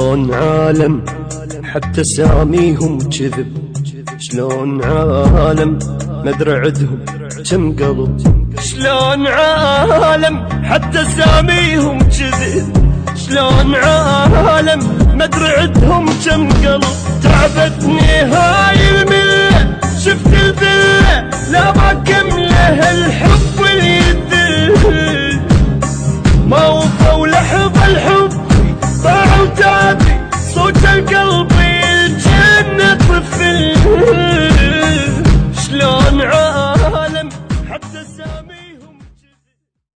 شلون عالم حتى ساميهم كذب، شلون عالم مدري عدهم كم قلب، شلون عالم حتى ساميهم كذب، شلون عالم مدري عدهم كم قلب. تعبتني هاي الملة شفت الذلة لا ما كمله الحب واليد، ما وفوا لحظة الحب ضاعوا تابي صوت القلب الجنة طفل. شلون